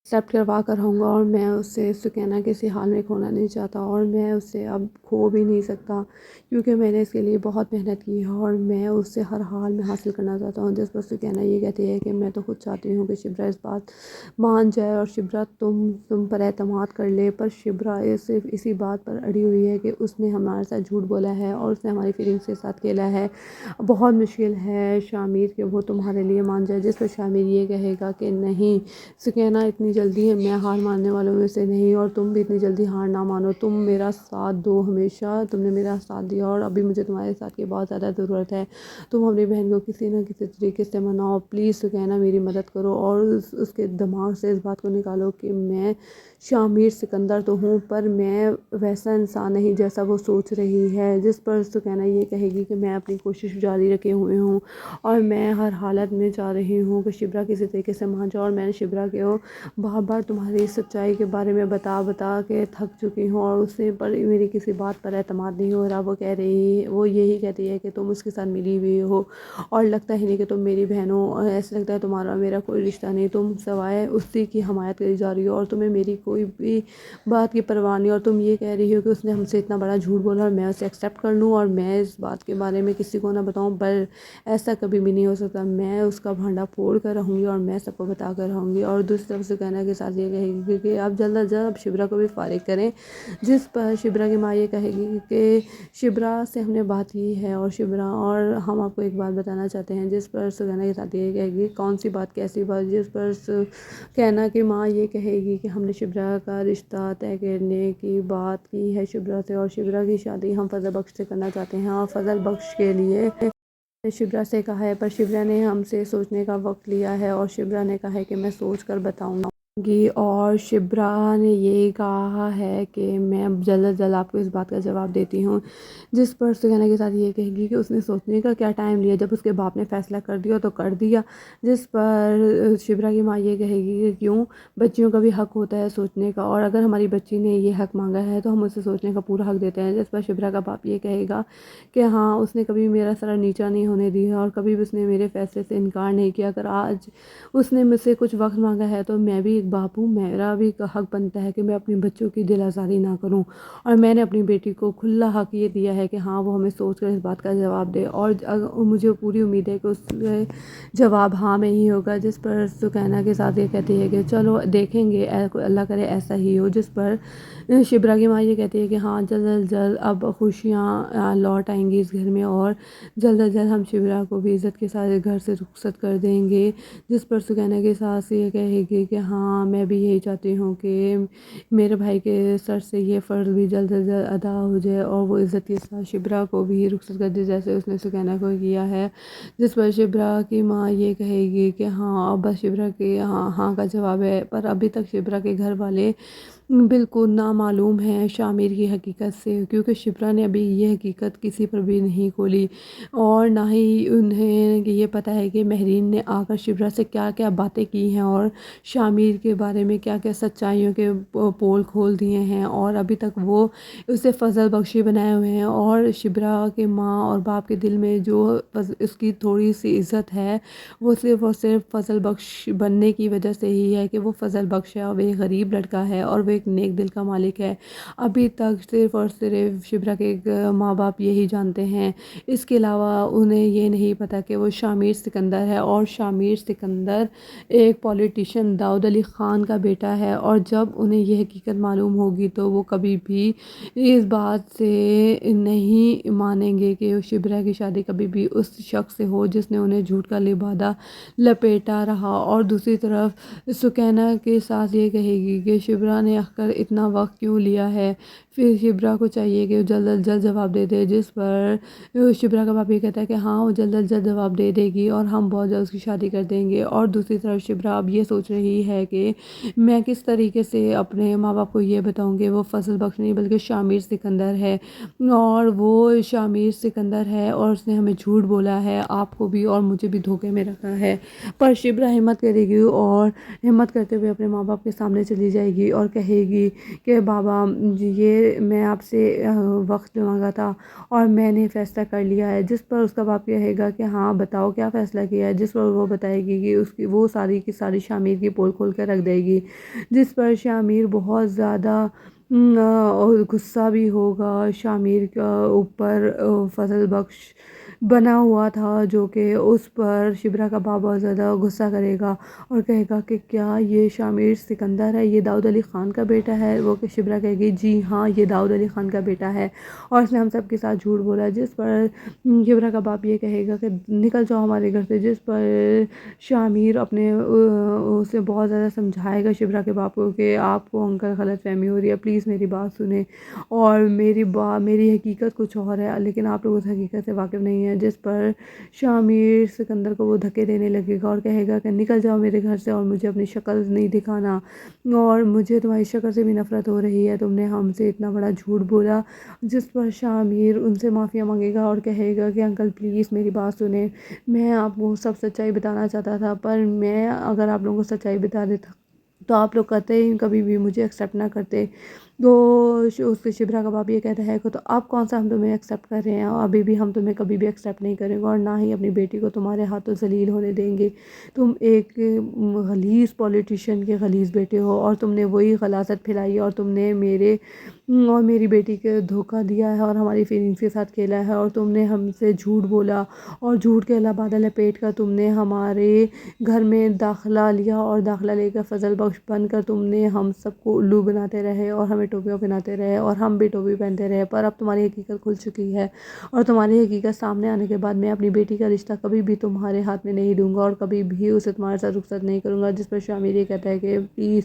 ایکسیپٹ کروا کر رہوں گا، اور میں اسے سکینہ کسی حال میں کھونا نہیں چاہتا اور میں اسے اب کھو بھی نہیں سکتا کیونکہ میں نے اس کے لیے بہت محنت کی ہے اور میں اسے ہر حال میں حاصل کرنا چاہتا ہوں، جس پر سکینہ یہ کہتی ہے کہ میں تو خود چاہتی ہوں کہ شبرا اس بات مان جائے اور شبرا تم پر اعتماد کر لے، پر شبرا صرف اسی بات پر اڑی ہوئی ہے کہ اس نے ہمارے ساتھ جھوٹ بولا ہے اور اس نے ہماری فیلنگس کے ساتھ کھیلا ہے، بہت مشکل ہے شامر کہ وہ تمہارے لیے مان جائے، جس پر شامر یہ کہے گا کہ نہیں سکینہ اتنی جلدی میں ہار ماننے والوں میں سے نہیں، اور تم بھی اتنی جلدی ہار نہ مانو، تم میرا ساتھ دو، ہمیشہ تم نے میرا ساتھ دیا اور ابھی مجھے تمہارے ساتھ کی بہت زیادہ ضرورت ہے، تم اپنی بہن کو کسی نہ کسی طریقے سے مناؤ، پلیز سکینہ میری مدد کرو، اور اس کے دماغ سے اس بات کو نکالو کہ میں شامر سکندر تو ہوں پر میں ویسا انسان نہیں جیسا وہ سوچ رہی ہے، جس پر سکینہ یہ کہے گی کہ میں اپنی کوشش جاری رکھے ہوئے ہوں اور میں ہر حالت میں چاہ رہی ہوں کہ شبرا کسی طریقے سے مان جائے، اور میں نے شبرا کو بار بار تمہاری سچائی کے بارے میں بتا کے تھک چکی ہوں اور اسے پر میری کسی بات پر اعتماد نہیں ہو رہا، وہ یہی کہتی ہے کہ تم اس کے ساتھ ملی ہوئی ہو اور لگتا ہی نہیں کہ تم میری بہن ہو، اور ایسا لگتا ہے تمہارا میرا کوئی رشتہ نہیں، تم سوائے اسی کی حمایت کری جا رہی ہو اور تمہیں میری کوئی بھی بات کی پرواہ نہیں، اور تم یہ کہہ رہی ہو کہ اس نے ہم سے اتنا بڑا جھوٹ بولا اور میں اسے ایکسیپٹ کر لوں اور میں اس بات کے بارے میں کسی کو نہ بتاؤں، پر ایسا کبھی بھی نہیں ہو سکتا، میں اس کا بھانڈا پھوڑ کر رہوں گی اور میں سب کو بتا کر رہوں گی، اور دوسری طرف سکینہ کے ساتھ یہ کہے گی کہ آپ جلد از جلد شبرا کو بھی فارغ کریں، جس پر شبرا کی ماں یہ کہے گی کہ شبرا سے ہم نے بات کی ہے اور شبرا اور ہم آپ کو ایک بات بتانا چاہتے ہیں، جس پر سکینہ کے ساتھ یہ کہے گی کون سی بات کیسی بات، جس پر سکینہ کی ماں یہ کہے گی کہ ہم نے شبرا کا رشتہ طے کرنے کی بات کی ہے شبرا سے، اور شبرا کی شادی ہم فضل بخش سے کرنا چاہتے ہیں اور فضل بخش کے لیے شبرا سے کہا ہے، پر شبرا نے ہم سے سوچنے کا وقت لیا ہے اور شبرا نے کہا ہے کہ میں سوچ کر بتاؤں گا، گی اور شبرا نے یہ کہا ہے کہ میں جلد از جلد آپ کو اس بات کا جواب دیتی ہوں، جس پر سکینہ کے ساتھ یہ کہے گی کہ اس نے سوچنے کا کیا ٹائم لیا، جب اس کے باپ نے فیصلہ کر دیا تو کر دیا، جس پر شبرا کی ماں یہ کہے گی کہ کیوں، بچیوں کا بھی حق ہوتا ہے سوچنے کا، اور اگر ہماری بچی نے یہ حق مانگا ہے تو ہم اسے سوچنے کا پورا حق دیتے ہیں، جس پر شبرا کا باپ یہ کہے گا کہ ہاں اس نے کبھی میرا سر نیچا نہیں ہونے دیا اور کبھی بھی اس نے میرے فیصلے سے انکار نہیں کیا، اگر آج اس نے مجھ سے کچھ وقت مانگا ہے تو میں بھی ایک باپ ہوں، میرا بھی حق بنتا ہے کہ میں اپنے بچوں کی دل آزاری نہ کروں، اور میں نے اپنی بیٹی کو کھلا حق یہ دیا ہے کہ ہاں وہ ہمیں سوچ کر اس بات کا جواب دے، اور مجھے پوری امید ہے کہ اس کا جواب ہااں میں ہی ہوگا، جس پر سکینہ کے ساتھ یہ کہتی ہے کہ چلو دیکھیں گے، اللہ کرے ایسا ہی ہو، جس پر شبرا کی ماں یہ کہتی ہے کہ ہاں جلد از جلد اب خوشیاں لوٹ آئیں گی اس گھر میں، اور جلد از جلد ہم شبرا کو بھی عزت کے ساتھ گھر سے رخصت کر دیں گے، جس پر سکینہ کی ساس یہ کہے گی کہ ہاں میں بھی یہی چاہتی ہوں کہ میرے بھائی کے سر سے یہ فرض بھی جلد از جلد ادا ہو جائے اور وہ عزت کے ساتھ شبرا کو بھی رخصت کر دے جیسے اس نے سکینہ کو کیا ہے، جس پر شبرا کی ماں یہ کہے گی کہ ہاں اب بس شبرا کے ہاں ہاں کا جواب ہے، پر ابھی تک شبرا کے گھر والے بالکل نامعلوم ہیں شامر کی حقیقت سے، کیونکہ شبرا نے ابھی یہ حقیقت کسی پر بھی نہیں کھولی، اور نہ ہی انہیں یہ پتہ ہے کہ مہرین نے آ کر شبرا سے کیا کیا باتیں کی ہیں اور شامر کے بارے میں کیا کیا سچائیوں کے پول کھول دیے ہیں، اور ابھی تک وہ اسے فضل بخشی بنائے ہوئے ہیں، اور شبرا کے ماں اور باپ کے دل میں جو اس کی تھوڑی سی عزت ہے وہ صرف اور صرف فضل بخش بننے کی وجہ سے ہی ہے کہ وہ فضل بخش ہے، اور وہ ایک غریب لڑکا ہے اور وہ ایک نیک دل کا مالک ہے، ابھی تک صرف اور صرف شبرا کے ماں باپ یہی جانتے ہیں، اس کے علاوہ انہیں یہ نہیں پتہ کہ وہ شامر سکندر ہے، اور شامر سکندر ایک پولیٹیشین داؤد علی خان کا بیٹا ہے، اور جب انہیں یہ حقیقت معلوم ہوگی تو وہ کبھی بھی اس بات سے نہیں مانیں گے کہ شبرا کی شادی کبھی بھی اس شخص سے ہو جس نے انہیں جھوٹ کا لبادہ لپیٹا رہا، اور دوسری طرف سکینہ کے ساتھ یہ کہے گی کہ شبرا نے آخر اتنا وقت کیوں لیا ہے، پھر شبرا کو چاہیے کہ وہ جلد از جلد جواب دے دے، جس پر شبرا کا باپ یہ کہتا ہے کہ ہاں وہ جلد از جلد جواب دے دے گی اور ہم بہت جلد اس کی شادی کر دیں گے، اور دوسری طرف شبرا اب یہ سوچ رہی ہے کہ میں کس طریقے سے اپنے ماں باپ کو یہ بتاؤں گے وہ فضل بخش نہیں بلکہ شامر سکندر ہے، اور وہ شامر سکندر ہے اور اس نے ہمیں جھوٹ بولا ہے، آپ کو بھی اور مجھے بھی دھوکے میں رکھا ہے، پر شبرا ہمت کرے گی اور ہمت کرتے ہوئے اپنے ماں باپ کے سامنے چلی جائے گی اور کہے گی کہ بابا یہ میں آپ سے وقت مانگا تھا اور میں نے فیصلہ کر لیا ہے، جس پر اس کا باپ کہے گا کہ ہاں بتاؤ کیا فیصلہ کیا ہے، جس پر وہ بتائے گی کہ اس کی وہ ساری کی ساری شامر کی پول کھول کر رکھ دے گی، جس پر شامر بہت زیادہ غصہ بھی ہوگا شامر کا اوپر، فضل بخش بنا ہوا تھا جو کہ اس پر شبرا کا باپ بہت زیادہ غصہ کرے گا اور کہے گا کہ کیا یہ شامر سکندر ہے، یہ داؤد علی خان کا بیٹا ہے، وہ کہ شبرا کہے گی جی ہاں یہ داؤد علی خان کا بیٹا ہے اور اس نے ہم سب کے ساتھ جھوٹ بولا، جس پر شبرا کا باپ یہ کہے گا کہ نکل جاؤ ہمارے گھر سے، جس پر شامر اپنے اسے بہت زیادہ سمجھائے گا شبرا کے باپ کو کہ آپ کو انکل غلط فہمی ہو رہی ہے، پلیز میری بات سنیں، اور میری حقیقت کچھ اور ہے لیکن آپ لوگ اس حقیقت سے واقف نہیں ہیں، جس پر شامر سکندر کو وہ دھکے دینے لگے گا اور کہے گا کہ نکل جاؤ میرے گھر سے اور مجھے اپنی شکل نہیں دکھانا، اور مجھے تمہاری شکل سے بھی نفرت ہو رہی ہے، تم نے ہم سے اتنا بڑا جھوٹ بولا، جس پر شامر ان سے معافی مانگے گا اور کہے گا کہ انکل پلیز میری بات سنیں، میں آپ کو سب سچائی بتانا چاہتا تھا، پر میں اگر آپ لوگوں کو سچائی بتا دیتا تو آپ لوگ کہتے ہی کبھی بھی مجھے ایکسیپٹ نہ کرتے، تو اس کے شبرا کا باپ یہ کہتا ہے کہ تو اب کون سا ہم تمہیں ایکسیپٹ کر رہے ہیں، ابھی بھی ہم تمہیں کبھی بھی ایکسیپٹ نہیں کریں گے اور نہ ہی اپنی بیٹی کو تمہارے ہاتھوں ذلیل ہونے دیں گے، تم ایک غلیظ پولیٹیشین کے غلیظ بیٹے ہو اور تم نے وہی غلاظت پھیلائی اور تم نے میرے اور میری بیٹی کے دھوکہ دیا ہے اور ہماری فیلنگس کے ساتھ کھیلا ہے، اور تم نے ہم سے جھوٹ بولا اور جھوٹ کے لبادہ لپیٹ کر تم نے ہمارے گھر میں داخلہ لیا اور داخلہ لے کر فضل بخش بن کر تم نے ہم سب کو الو بناتے رہے اور ہمیں ٹوپیاں پہناتے رہے اور ہم بھی ٹوپی پہنتے رہے، پر اب تمہاری حقیقت کھل چکی ہے اور تمہاری حقیقت سامنے آنے کے بعد میں اپنی بیٹی کا رشتہ کبھی بھی تمہارے ہاتھ میں نہیں دوں گا اور کبھی بھی اسے تمہارے ساتھ رخصت نہیں کروں گا۔ جس پر شامر یہ کہتا ہے کہ پلیز،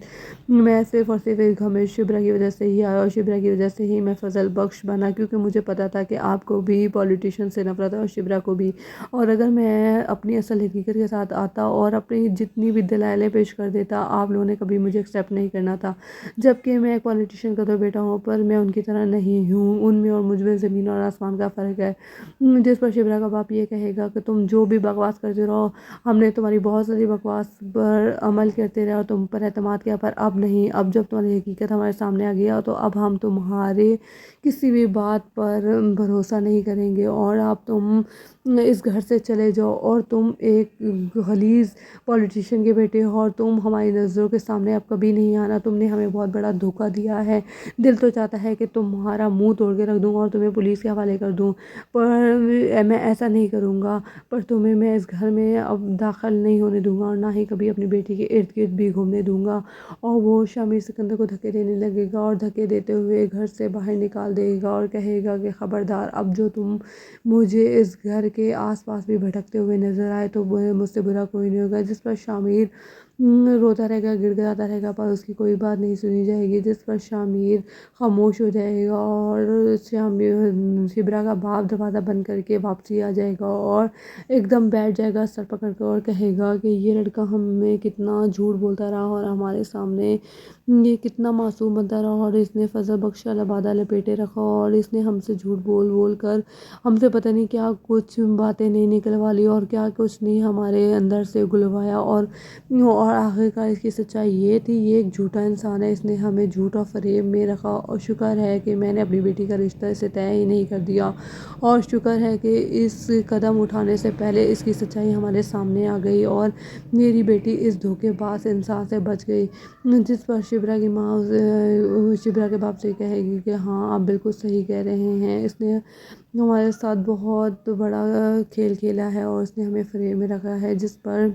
میں صرف اور صرف اس گھر میں شبرا کی وجہ سے ہی آیا اور شبرا کی وجہ سے ہی میں فضل بخش بنا، کیونکہ مجھے پتا تھا کہ آپ کو بھی پولیٹیشین سے نفرت ہے اور شبرا کو بھی، اور اگر میں اپنی اصل حقیقت کے ساتھ آتا اور اپنی جتنی بھی دلائلیں پیش کر دیتا، آپ لوگوں نے کبھی مجھے ایکسیپٹ نہیں کرنا تھا، جبکہ میں ایک پولیٹیشین کا تو بیٹا ہوں پر میں ان کی طرح نہیں ہوں، ان میں اور مجھ میں زمین اور آسمان کا فرق ہے۔ جس پر شبرا کا باپ یہ کہے گا کہ تم جو بھی بکواس کرتے رہو، ہم نے تمہاری بہت ساری بکواس پر عمل کرتے رہے اور تم پر اعتماد کیا، پر اب نہیں، اب جب تمہاری حقیقت ہمارے سامنے آ گیا تو اب ہم تمہارے کسی بھی بات پر بھروسہ نہیں کریں گے اور اب تم اس گھر سے چلے جاؤ، اور تم ایک غلیظ پولیٹیشین کے بیٹے ہو اور تم ہماری نظروں کے سامنے اب کبھی نہیں آنا، تم نے ہمیں بہت بڑا دھوکہ دیا ہے، دل تو چاہتا ہے کہ تمہارا منہ توڑ کے رکھ دوں اور تمہیں پولیس کے حوالے کر دوں، پر میں ایسا نہیں کروں گا، پر تمہیں میں اس گھر میں اب داخل نہیں ہونے دوں گا اور نہ ہی کبھی اپنی بیٹی کے ارد گرد بھی گھومنے دوں گا۔ اور وہ شامر سکندر کو دھکے دینے لگے گا اور دھکے دیتے ہوئے گھر سے باہر نکال دے گا اور کہے گا کہ خبردار، اب جو تم مجھے اس گھر کے آس پاس بھی بھٹکتے ہوئے نظر آئے تو مجھ سے برا کوئی نہیں ہوگا۔ جس پر شامر روتا رہے گا، گڑ گڑاتا رہے گا، پر اس کی کوئی بات نہیں سنی جائے گی، جس پر شامر خاموش ہو جائے گا اور شبرا کا باپ دروازہ بند کر کے واپسی آ جائے گا اور ایک دم بیٹھ جائے گا سر پکڑ کر اور کہے گا کہ یہ لڑکا ہمیں کتنا جھوٹ بولتا رہا اور ہمارے سامنے یہ کتنا معصوم بنتا رہا، اور اس نے فضل بخش لبادہ لپیٹے رکھا اور اس نے ہم سے جھوٹ بول بول کر ہم سے پتہ نہیں کیا کچھ باتیں نہیں نکلوا لی اور کیا کچھ نہیں ہمارے اندر سے گلوایا، اور آخرکار اس کی سچائی یہ تھی، یہ ایک جھوٹا انسان ہے، اس نے ہمیں جھوٹ اور فریب میں رکھا، اور شکر ہے کہ میں نے اپنی بیٹی کا رشتہ اسے طے ہی نہیں کر دیا، اور شکر ہے کہ اس قدم اٹھانے سے پہلے اس کی سچائی ہمارے سامنے آ گئی اور میری بیٹی اس دھوکے باز انسان سے بچ گئی۔ جس پر شبرا کی ماں شبرا کے باپ سے کہے گی کہ ہاں آپ بالکل صحیح کہہ رہے ہیں، اس نے ہمارے ساتھ بہت بڑا کھیل کھیلا ہے اور اس نے ہمیں فریب میں رکھا ہے۔ جس پر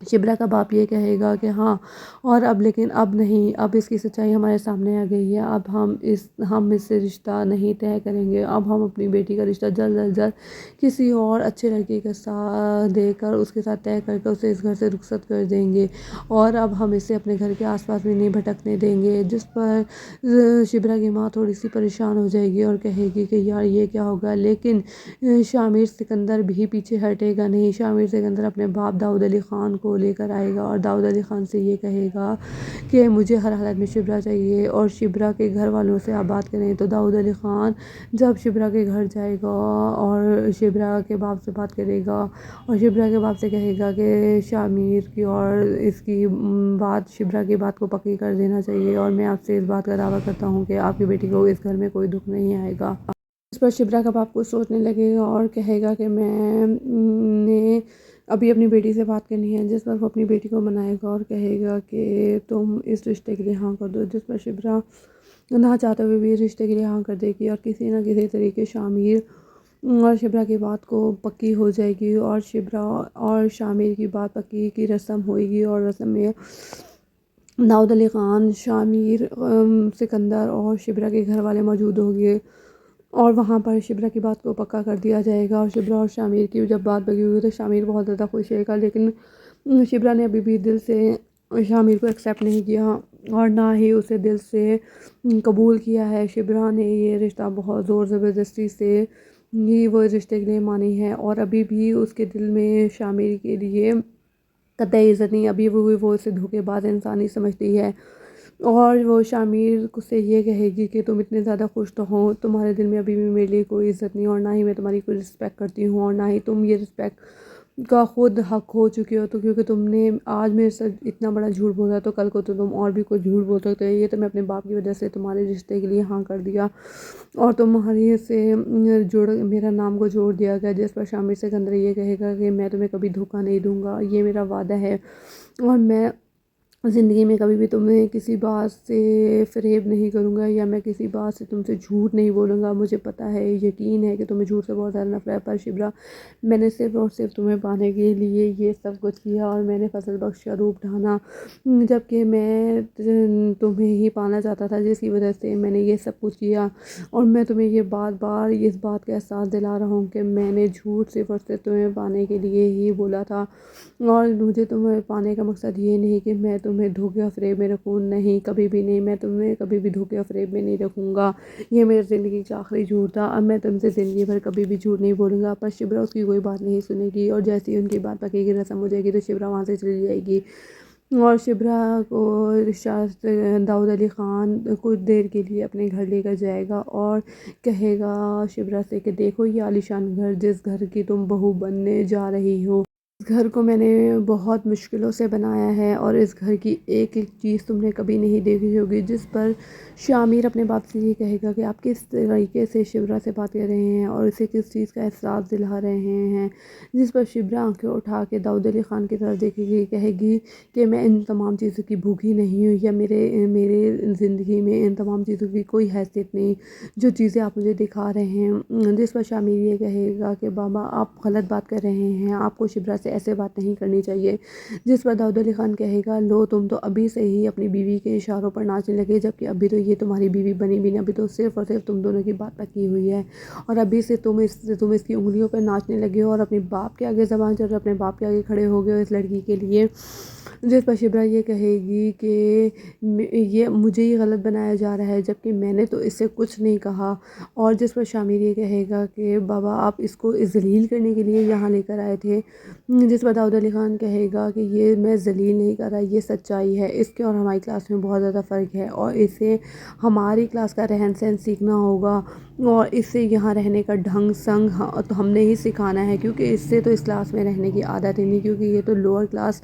شبرا کا باپ یہ کہے گا کہ ہاں، اور اب لیکن اب نہیں، اب اس کی سچائی ہمارے سامنے آ گئی ہے، اب ہم اس سے رشتہ نہیں طے کریں گے، اب ہم اپنی بیٹی کا رشتہ جلد از جلد کسی اور اچھے لڑکے کے ساتھ دے کر اس کے ساتھ طے کر کے اسے اس گھر سے رخصت کر دیں گے، اور اب ہم اسے اپنے گھر کے آس پاس بھی نہیں بھٹکنے دیں گے۔ جس پر شبرا کی ماں تھوڑی سی پریشان ہو جائے گی اور کہے گی کہ یار یہ کیا ہوگا، لیکن شامر سکندر بھی پیچھے ہٹے گا نہیں، شامر سکندر اپنے باپ داؤد علی خان کو لے کر آئے گا اور داؤد علی خان سے یہ کہے گا کہ مجھے ہر حالت میں شبرا چاہیے اور شبرا کے گھر والوں سے آپ بات کریں۔ تو داؤد علی خان جب شبرا کے گھر جائے گا اور شبرا کے باپ سے بات کرے گا اور شبرا کے باپ سے کہے گا کہ شامر کی اور اس کی بات، شبرا کی بات کو پکی کر دینا چاہیے، اور میں آپ سے اس بات کا دعویٰ کرتا ہوں کہ آپ کی بیٹی کو اس گھر میں کوئی دکھ نہیں آئے گا۔ اس پر شبرا کا باپ کو سوچنے لگے گا اور کہے گا کہ میں نے ابھی اپنی بیٹی سے بات کرنی ہے، جس پر وہ اپنی بیٹی کو منائے گا اور کہے گا کہ تم اس رشتے کے لیے ہاں کر دو، جس پر شبرا نہ چاہتے ہوئے بھی اس رشتے کے لیے ہاں کر دے گی اور کسی نہ کسی طریقے شامر اور شبرا کی بات کو پکی ہو جائے گی اور شبرا اور شامر کی بات پکی کی رسم ہوئے گی، اور رسم میں داؤد علی خان، شامر، سکندر اور شبرا کے گھر والے موجود ہوں گے، اور وہاں پر شبرا کی بات کو پکا کر دیا جائے گا، اور شبرا اور شامر کی جب بات پکی ہوئی تو شامر بہت زیادہ خوش رہے گا، لیکن شبرا نے ابھی بھی دل سے شامر کو ایکسیپٹ نہیں کیا اور نہ ہی اسے دل سے قبول کیا ہے۔ شبرا نے یہ رشتہ بہت زور زبردستی سے ہی وہ اس رشتے کے لیے مانی ہے، اور ابھی بھی اس کے دل میں شامر کے لیے قطعی عزت نہیں، ابھی وہ اسے دھوکے باز انسان ہی سمجھتی ہے، اور وہ شامر سے یہ کہے گی کہ تم اتنے زیادہ خوش تو ہو، تمہارے دل میں ابھی بھی میرے لیے کوئی عزت نہیں، اور نہ ہی میں تمہاری کوئی رسپیکٹ کرتی ہوں، اور نہ ہی تم یہ رسپیکٹ کا خود حق ہو چکے ہو، تو کیونکہ تم نے آج میرے ساتھ اتنا بڑا جھوٹ بولا تو کل کو تو تم اور بھی کوئی جھوٹ بول سکتے ہو، یہ تو میں اپنے باپ کی وجہ سے تمہارے رشتے کے لیے ہاں کر دیا اور تمہاری سے میرا نام کو جوڑ دیا گیا۔ جس پر شامر سکندر یہ کہے گا کہ میں تمہیں کبھی دھوکہ نہیں دوں گا، یہ میرا وعدہ ہے، اور میں زندگی میں کبھی بھی تمہیں کسی بات سے فریب نہیں کروں گا یا میں کسی بات سے تم سے جھوٹ نہیں بولوں گا. مجھے پتہ ہے، یقین ہے کہ تمہیں جھوٹ سے بہت زیادہ نفرت ہے، پر شبرا میں نے صرف اور صرف تمہیں پانے کے لیے یہ سب کچھ کیا، اور میں نے فضل بخش کا روپ ڈھانا جبکہ میں تمہیں ہی پانا چاہتا تھا، جس کی وجہ سے میں نے یہ سب کچھ کیا. اور میں تمہیں یہ بار بار اس بات کا احساس دلا رہا ہوں کہ میں نے جھوٹ صرف اور صرف تمہیں پانے کے لیے ہی بولا تھا، اور مجھے تمہیں پانے کا مقصد یہ نہیں کہ میں تمہیں دھوکے و فریب میں رکھوں. نہیں، کبھی بھی نہیں، میں تمہیں کبھی بھی دھوکے و فریب میں نہیں رکھوں گا. یہ میری زندگی کا آخری جھوٹ تھا. اب میں تم سے زندگی بھر کبھی بھی جھوٹ نہیں بولوں گا. پر شبرا اس کی کوئی بات نہیں سنے گی، اور جیسے ہی ان کی بات پکے گی، رسم ہو جائے گی، تو شبرا وہاں سے چلی جائے گی. اور شبرا کو شاید داؤد علی خان کچھ دیر کے لیے اپنے گھر لے کر جائے گا اور کہے گا شبرا سے کہ دیکھو یہ عالیشان گھر، جس گھر کی تم بہو بننے جا رہی ہو، اس گھر کو میں نے بہت مشکلوں سے بنایا ہے، اور اس گھر کی ایک ایک چیز تم نے کبھی نہیں دیکھی ہوگی. جس پر شامر اپنے باپ سے یہ کہے گا کہ آپ کس طریقے سے شبرا سے بات کر رہے ہیں اور اسے کس چیز کا احساس دلا رہے ہیں. جس پر شبرا آنکھیں اٹھا کے داؤد علی خان کی طرف دیکھے گی، کہے گی کہ میں ان تمام چیزوں کی بھوکی نہیں ہوں، یا میرے زندگی میں ان تمام چیزوں کی کوئی حیثیت نہیں جو چیزیں آپ مجھے دکھا رہے ہیں. جس پر شامر یہ کہے گا کہ بابا آپ غلط بات کر رہے ہیں، آپ کو شبرا سے ایسے بات نہیں کرنی چاہیے. جس پر داؤد علی خان کہے گا لو تم تو ابھی سے ہی اپنی بیوی کے اشاروں پر ناچنے لگے، جبکہ ابھی تو یہ تمہاری بیوی بنی بھی نہیں، ابھی تو صرف اور صرف تم دونوں کی بات پکی ہوئی ہے، اور ابھی سے تم اس کی انگلیوں پر ناچنے لگے ہو اور اپنے باپ کے آگے زبان چل رہے ہو، اپنے باپ کے آگے کھڑے ہو گئے ہو اس لڑکی کے لیے. جس پر شبرا یہ کہے گی کہ یہ مجھے ہی غلط بنایا جا رہا ہے، جبکہ میں نے تو اس سے کچھ نہیں کہا. اور جس پر شامر یہ کہے گا کہ بابا آپ اس کو ذلیل کرنے کے لیے یہاں لے کر آئے تھے. جس پر داؤد علی خان کہے گا کہ یہ میں ذلیل نہیں کر رہا، یہ سچائی ہے. اس کے اور ہماری کلاس میں بہت زیادہ فرق ہے، اور اسے ہماری کلاس کا رہن سہن سیکھنا ہوگا، اور اسے یہاں رہنے کا ڈھنگ سنگ تو ہم نے ہی سکھانا ہے، کیونکہ اس سے تو اس کلاس میں رہنے کی عادت ہی نہیں، کیونکہ یہ تو لوور کلاس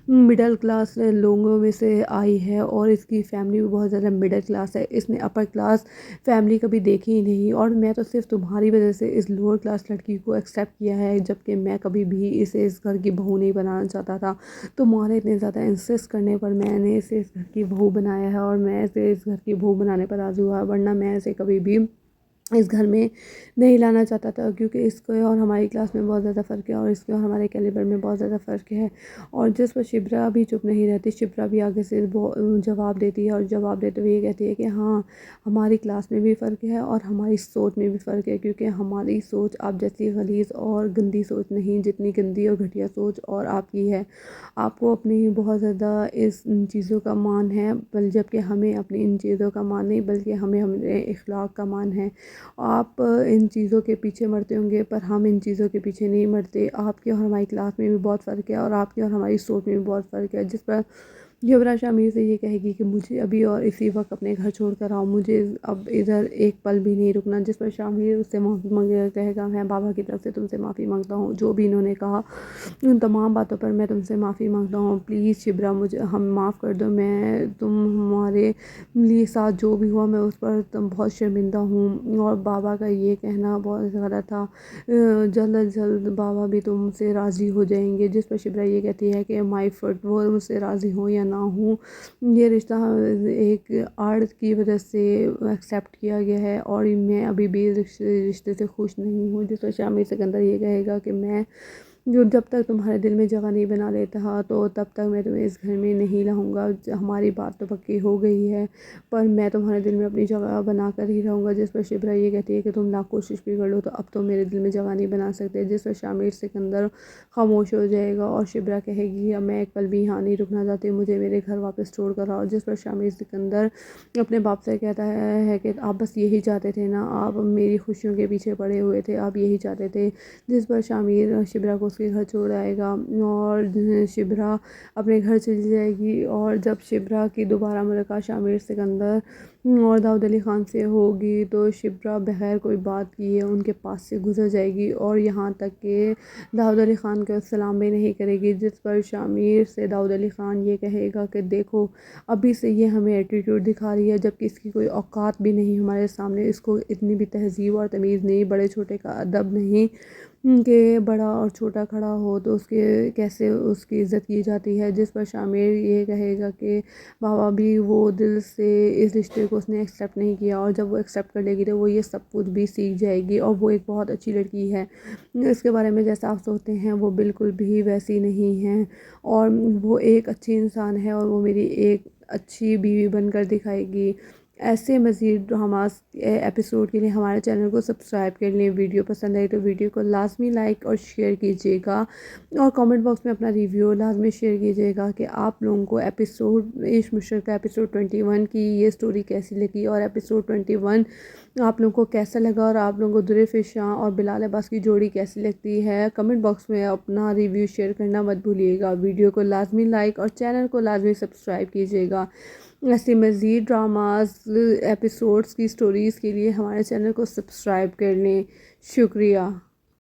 مڈل کلاس لوگوں میں سے آئی ہے، اور اس کی فیملی بھی بہت زیادہ مڈل کلاس ہے. اس نے اپر کلاس فیملی کبھی دیکھی ہی نہیں، اور میں تو صرف تمہاری وجہ سے اس لوور کلاس لڑکی کو ایکسیپٹ کیا ہے، جبکہ میں کبھی بھی اسے اس گھر کی بہو نہیں بنانا چاہتا تھا. تمہارے اتنے زیادہ انسسٹ کرنے پر میں نے اسے اس گھر کی بہو بنایا ہے، اور میں اسے اس گھر کی بہو بنانے پر راضی ہوا، ورنہ میں اسے کبھی بھی اس گھر میں نہیں لانا چاہتا تھا، کیونکہ اس کے اور ہماری کلاس میں بہت زیادہ فرق ہے، اور اس کے اور ہمارے کیلیبر میں بہت زیادہ فرق ہے. اور جس پر شبرا بھی چپ نہیں رہتی، شبرا بھی آگے سے جواب دیتی ہے، اور جواب دیتے ہوئے یہ کہتی ہے کہ ہاں ہماری کلاس میں بھی فرق ہے اور ہماری سوچ میں بھی فرق ہے، کیونکہ ہماری سوچ آپ جیسی غلیظ اور گندی سوچ نہیں، جتنی گندی اور گھٹیا سوچ اور آپ کی ہے. آپ کو اپنی بہت زیادہ ان چیزوں کا مان ہے، جبکہ ہمیں اپنی ان چیزوں کا مان نہیں، بلکہ ہمیں ہمارے اخلاق کا مان ہے. آپ ان چیزوں کے پیچھے مرتے ہوں گے، پر ہم ان چیزوں کے پیچھے نہیں مرتے. آپ کی اور ہماری کلاس میں بھی بہت فرق ہے، اور آپ کی اور ہماری سوچ میں بھی بہت فرق ہے. جس پر شبرا شامر سے یہ کہے گی کہ مجھے ابھی اور اسی وقت اپنے گھر چھوڑ کر آؤ، مجھے اب ادھر ایک پل بھی نہیں رکنا. جس پر شامر اس سے معافی مانگے گا، کہے گا میں بابا کی طرف سے تم سے معافی مانگتا ہوں، جو بھی انہوں نے کہا ان تمام باتوں پر میں تم سے معافی مانگتا ہوں. پلیز شبرا مجھے معاف کر دو، میں ہمارے لیے ساتھ جو بھی ہوا میں اس پر بہت شرمندہ ہوں، اور بابا کا یہ کہنا بہت غلط تھا، جلد از جلد بابا بھی تم سے راضی ہو جائیں گے. جس پر شبرا یہ کہتی ہے کہ مائی فٹ، وہ مجھ سے راضی ہوں یا نہ ہوں، یہ رشتہ ایک آرٹ کی وجہ سے ایکسیپٹ کیا گیا ہے، اور میں ابھی بھی رشتے سے خوش نہیں ہوں. جس پر شامر سکندر یہ کہے گا کہ میں جب تک تمہارے دل میں جگہ نہیں بنا لیتا تو تب تک میں تمہیں اس گھر میں نہیں رہوں گا. ہماری بات تو پکی ہو گئی ہے، پر میں تمہارے دل میں اپنی جگہ بنا کر ہی رہوں گا. جس پر شبرا یہ کہتی ہے کہ تم لاکھ کوشش بھی کر لو تو اب تو میرے دل میں جگہ نہیں بنا سکتے. جس پر شامر سکندر خاموش ہو جائے گا، اور شبرا کہے گی اب میں ایک پل بھی یہاں نہیں رکنا چاہتی، مجھے میرے گھر واپس چھوڑ کر آؤ. جس پر شامر سکندر اپنے باپ سے کہتا ہے کہ آپ بس یہی چاہتے تھے نا، آپ میری خوشیوں کے پیچھے پڑے ہوئے تھے، آپ یہی چاہتے تھے. جس پر شامر شبرا کو اس کے گھر چھوڑ آئے گا، اور شبرا اپنے گھر چلی جائے گی. اور جب شبرا کی دوبارہ ملاقات شامر سکندر اور داؤد علی خان سے ہوگی تو شبرا بغیر کوئی بات کیے ان کے پاس سے گزر جائے گی، اور یہاں تک کہ داؤد علی خان کو سلام بھی نہیں کرے گی. جس پر شامر سے داؤد علی خان یہ کہے گا کہ دیکھو ابھی سے یہ ہمیں ایٹیٹیوڈ دکھا رہی ہے، جبکہ اس کی کوئی اوقات بھی نہیں ہمارے سامنے، اس کو اتنی بھی تہذیب اور تمیز نہیں، بڑے چھوٹے کا ادب نہیں. کہ بڑا اور چھوٹا کھڑا ہو تو اس کے کیسے اس کی عزت کی جاتی ہے، جس پر شامر یہ کہے گا کہ بابا بھی وہ دل سے اس رشتے کو اس نے ایکسیپٹ نہیں کیا، اور جب وہ ایکسیپٹ کر لے گی تو وہ یہ سب کچھ بھی سیکھ جائے گی، اور وہ ایک بہت اچھی لڑکی ہے، اس کے بارے میں جیسا آپ سوچتے ہیں وہ بالکل بھی ویسی نہیں ہے، اور وہ ایک اچھی انسان ہے، اور وہ میری ایک اچھی بیوی بن کر دکھائے گی۔ ایسے مزید ڈراماز ایپیسوڈ کے لیے ہمارے چینل کو سبسکرائب کر لیں۔ ویڈیو پسند آئی تو ویڈیو کو لازمی لائک اور شیئر کیجیے گا، اور کامنٹ باکس میں اپنا ریویو لازمی شیئر کیجیے گا کہ آپ لوگوں کو ایپیسوڈ عشق مشرق کا ایپیسوڈ 21 کی یہ سٹوری کیسی لگی، اور ایپیسوڈ 21 آپ لوگوں کو کیسا لگا، اور آپ لوگوں کو در فشاں اور بلال عباس کی جوڑی کیسی لگتی ہے۔ کمنٹ باکس میں اپنا ریویو شیئر کرنا مت بھولیے گا، ویڈیو کو لازمی لائک اور چینل کو لازمی سبسکرائب کیجیے گا۔ ایسی مزید ڈراماز ایپیسوڈز کی سٹوریز کے لیے ہمارے چینل کو سبسکرائب کر لیں۔ شکریہ۔